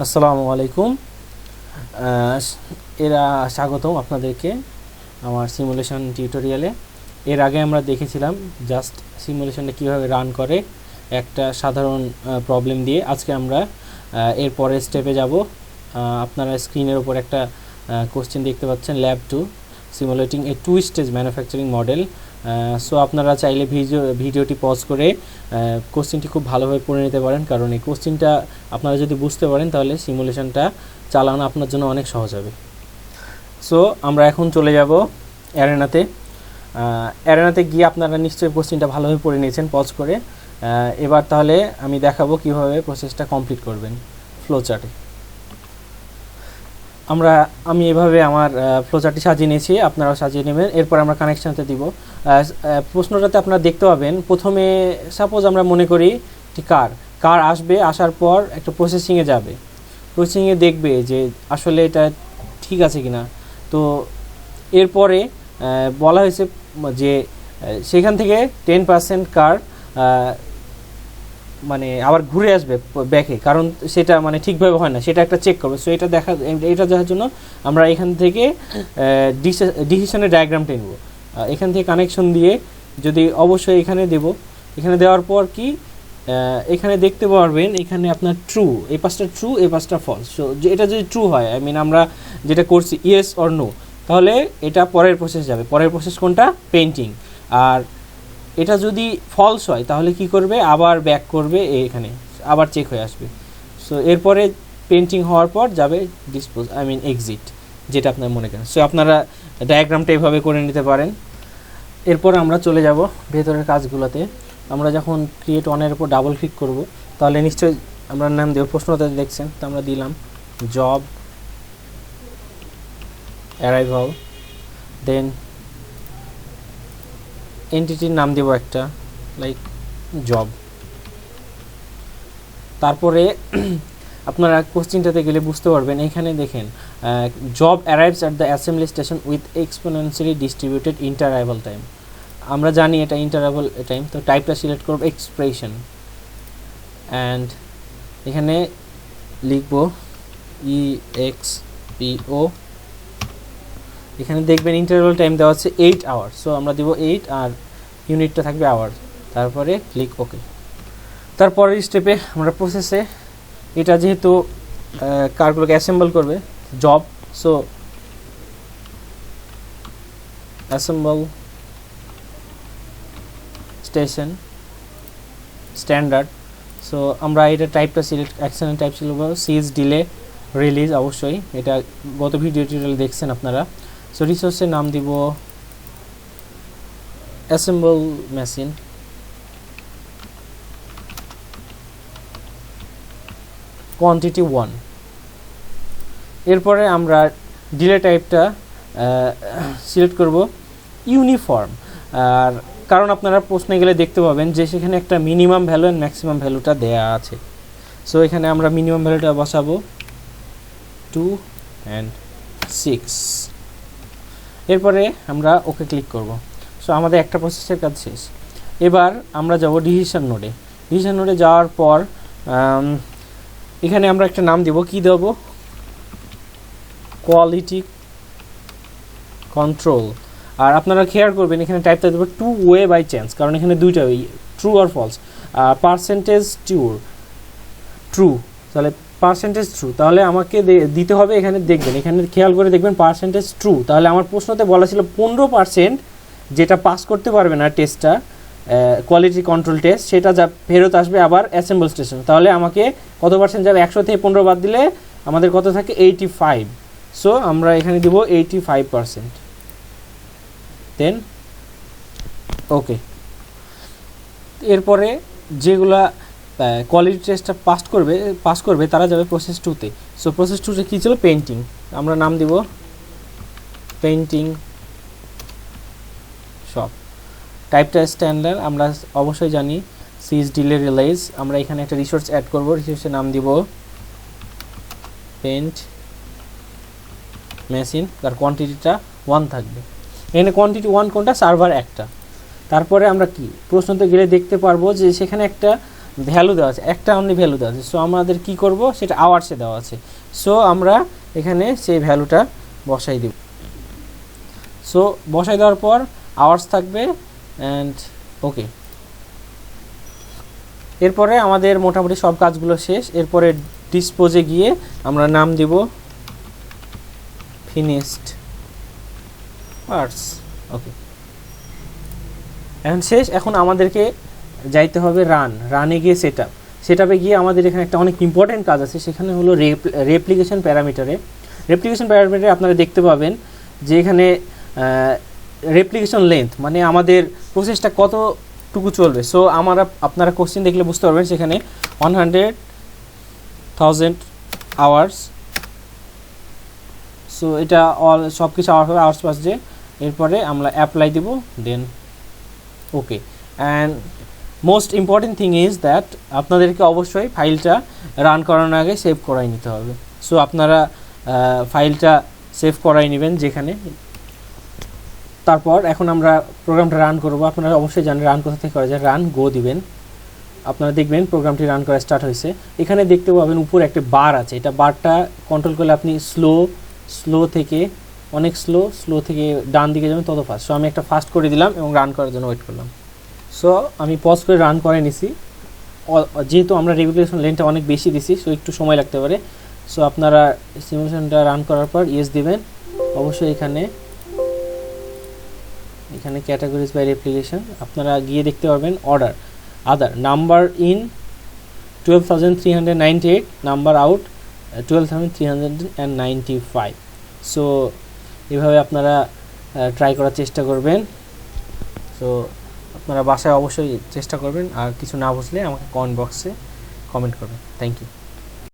আসসালামু আলাইকুম। এরা স্বাগতম আপনাদেরকে আমার সিমুলেশন টিউটোরিয়ালে। এর আগে আমরা দেখেছিলাম জাস্ট সিমুলেশনটা কীভাবে রান করে একটা সাধারণ প্রবলেম দিয়ে। আজকে আমরা এর পরের স্টেপে যাব। আপনারা স্ক্রিনের উপর একটা কোশ্চেন দেখতে পাচ্ছেন, ল্যাব 2 সিমুলেটিং এ 2 স্টেজ ম্যানুফ্যাকচারিং মডেল। সো আপনারা চাইলে ভিডিওটি পজ করে কোশ্চেনটি খুব ভালোভাবে পড়ে নিতে পারেন, কারণ এই কোশ্চেনটা আপনারা যদি বুঝতে পারেন তাহলে সিমুলেশনটা চালানো আপনার জন্য অনেক সহজ হবে। সো আমরা এখন চলে যাব অ্যারেনাতে। অ্যারেনাতে গিয়ে আপনারা নিশ্চয়ই কোশ্চেনটা ভালোভাবে পড়ে নিয়েছেন পজ করে। এবার তাহলে আমি দেখাবো কীভাবে প্রসেসটা কমপ্লিট করবেন ফ্লো চার্টে। আমি এভাবে আমার ফ্লোচার্টটি সাজিয়ে নিয়েছি, আপনারাও সাজিয়ে নেবেন। এরপর আমরা কানেকশানতে দিব। প্রশ্নটাতে আপনারা দেখতে পাবেন, প্রথমে সাপোজ আমরা মনে করি কার আসবে, আসার পর একটা প্রসেসিংয়ে যাবে, প্রসেসিংয়ে দেখবে যে আসলে এটা ঠিক আছে কি না। তো এরপরে বলা হয়েছে যে সেখান থেকে 10% কার মানে আবার ঘুরে আসবে ব্যাকে, কারণ সেটা মানে ঠিকভাবে হয় না, সেটা একটা চেক করবে। সো এটা দেখার জন্য আমরা এখান থেকে ডিসিশনের ডায়াগ্রামটা নেব। এখান থেকে কানেকশন দিয়ে যদি অবশ্যই এখানে দেব, এখানে দেওয়ার পর কি এখানে দেখতে পারবেন এখানে আপনার ট্রু, এই পাশটা ট্রু, এই পাশটা ফলস। সো এটা যদি ট্রু হয়, আই মিন আমরা যেটা করছি ইয়েস অর নো, তাহলে এটা পরের প্রসেস যাবে। পরের প্রসেস কোনটা? পেইন্টিং। আর এটা যদি ফলস হয় তাহলে কি করবে? আবার ব্যাক করবে, এখানে আবার চেক হয়ে আসবে। সো এরপরে পেন্টিং হওয়ার পর যাবে এক্সিট, যেটা আপনার মনে করেন। সো আপনারা ডায়াগ্রামটা এভাবে করে নিতে পারেন। এরপর আমরা চলে যাব ভেতরের কাজগুলোতে। আমরা যখন ক্রিয়েট অনের উপর ডাবল ক্লিক করব, তাহলে নিশ্চয়ই আমরা নাম দেব, প্রশ্নটা দেখছেন, তো আমরা দিলাম জব অ্যারাইভাল, দেন এন্টিটির নাম দেব একটা লাইক জব। তারপরে আপনারা কোশ্চেনটাতে গেলে বুঝতে পারবেন, এখানে দেখেন job arrives at the assembly station with exponentially distributed interarrival time. আমরা জানি এটা ইন্টারঅ্যারাইভাল টাইম, তো টাইপটা সিলেক্ট করব এক্সপ্রেশন, অ্যান্ড এখানে লিখব EXPO। এখানে দেখবেন ইন্টারভ্যাল টাইম দেওয়া আছে 8 আওয়ার। সো আমরা দেব 8 আর ইউনিটটা থাকবে আওয়ার। তারপরে ক্লিক ওকে। তারপরের স্টেপে আমরা প্রসেসে, এটা যেহেতু কারগুলোকে অ্যাসেম্বল করবে job, so assemble station standard. So আমরা এটা টাইপটা সিলেক্ট, অ্যাকশনের টাইপ ছিল সিজ ডিলে রিলিজ, অবশ্যই এটা গত ভিডিও টিউটোরিয়ালে দেখছেন আপনারা। সো রিসোর্সের নাম দিব অ্যাসেম্বল মেশিন, কোয়ান্টিটি 1। এরপরে আমরা ডিলে টাইপটা সিলেক্ট করব ইউনিফর্ম। আর কারণ আপনারা প্রশ্নে গেলে দেখতে পাবেন যে সেখানে একটা মিনিমাম ভ্যালু অ্যান্ড ম্যাক্সিমাম ভ্যালুটা দেয়া আছে। সো এখানে আমরা মিনিমাম ভ্যালুটা বসাবো 2 and 6। এরপরে আমরা ওকে ক্লিক করব। সো আমাদের একটা প্রসেসের কাজ শেষ। এবার আমরা যাব ডিসিশন নোডে। ডিসিশন নোডে যাওয়ার পর এখানে আমরা একটা নাম দেব, কি দেব? Quality control. আর আপনারা খেয়াল করবেন এখানে টাইপটা দেবো টু ওয়ে বাই চান্স, কারণ এখানে দুইটা ট্রু আর ফলস। পার্সেন্টেজ ট্রু, তাহলে পার্সেন্টেজ ট্রু, তাহলে আমাকে দিতে হবে। এখানে দেখবেন, এখানে খেয়াল করে দেখবেন পার্সেন্টেজ ট্রু, তাহলে আমার প্রশ্নতে বলা ছিল 15% যেটা পাস করতে পারবে না টেস্টটা, কোয়ালিটি কন্ট্রোল টেস্ট, সেটা যা ফেরত আসবে আবার অ্যাসেম্বল স্টেশন। তাহলে আমাকে কত পার্সেন্ট যাবে? 100 থেকে 15 বাদ দিলে আমাদের কত থাকে? 85। সো আমরা এখানে দিব 85%, দেন ওকে। এরপরে যেগুলা কোয়ালিটি টেস্টটা পাস করবে তারা যাবে প্রসেস 2তে। সো প্রসেস 2তে কী ছিল? পেইন্টিং। আমরা নাম দিব পেইন্টিং শপ। টাইপটা স্ট্যান্ডার্ড, আমরা অবশ্যই জানি সিজ ডিলে রিলাইজ। আমরা এখানে একটা রিসোর্স অ্যাড করব, রিসোর্সের নাম দিব পেইন্ট মেশিন, তার কোয়ান্টিটিটা 1 থাকবে। এখানে কোয়ান্টিটি 1 কোনটা? সার্ভার একটা। তারপরে আমরা কি প্রশ্নতে গেলে দেখতে পারবো যে সেখানে একটা ভ্যালু দেওয়া আছে, একটা অনলি ভ্যালু দেওয়া আছে। সো আমাদের কি করব, সেটা আওয়ার্সে দেওয়া আছে। সো আমরা এখানে সেই ভ্যালুটা বসাই দিব। সো বসাই দেওয়ার পর আওয়ার্স থাকবে অ্যান্ড ওকে। এরপরে আমাদের মোটামুটি সব কাজগুলো শেষ। এরপরে ডিসপোজে গিয়ে আমরা নাম দিব ফিনিশড পার্টস। ওকে, এখন শেষ। এখন আমাদেরকে যাইতে হবে রানে গিয়ে সেটআপে গিয়ে আমাদের এখানে একটা অনেক ইম্পর্টেন্ট কাজ আছে, সেখানে হলো রেপ্লিকেশন প্যারামিটারে। রেপ্লিকেশন প্যারামিটারে আপনারা দেখতে পাবেন যে এখানে রেপ্লিকেশন লেন্থ মানে আমাদের প্রসেসটা কতটুকু চলবে। সো আপনারা কোশ্চেন দেখলে বুঝতে পারবেন সেখানে 100,000 আওয়ার্স। সো এটা সব কিছু আওয়ার্স পাস ডে। এরপরে আমরা অ্যাপ্লাই দিব, then okay. And most important thing is that আপনাদেরকে অবশ্যই ফাইলটা রান করানোর আগে সেভ করাই নিতে হবে। সো আপনারা ফাইলটা সেভ করাই নেবেন যেখানে। তারপর এখন আমরা প্রোগ্রামটা রান করব। আপনারা অবশ্যই জানেন রান কোথা থেকে করা যায়, রান গো দিবেন। আপনারা দেখবেন প্রোগ্রামটি রান করা স্টার্ট হয়েছে। এখানে দেখতে পাবেন উপরে একটা বার আছে, এটা বারটা কন্ট্রোল করলে আপনি স্লো থেকে অনেক স্লো থেকে ডান দিকে যাবেন তত ফাস্ট। সো আমি একটা ফাস্ট করে দিলাম এবং রান করার জন্য ওয়েট করলাম। সো আমি পজ করে রান করে নিছি। যেহেতু আমরা রেগুলেশন লেনটা অনেক বেশি দিছি, সো একটু সময় লাগতে পারে। সো আপনারা সিমুলেশনটা রান করার পর ইয়েস দিবেন। অবশ্যই এখানে ক্যাটাগরিজ বাই রেপ্লিকেশন আপনারা গিয়ে দেখতে পারবেন আদার number in 12,398, number out 12,395। So এভাবে আপনারা ট্রাই করার চেষ্টা করবেন। সো আপনারা বাসায় অবশ্যই চেষ্টা করবেন। আর কিছু না বুঝলে আমাকে কমেন্ট বক্সে কমেন্ট করবেন। Thank you.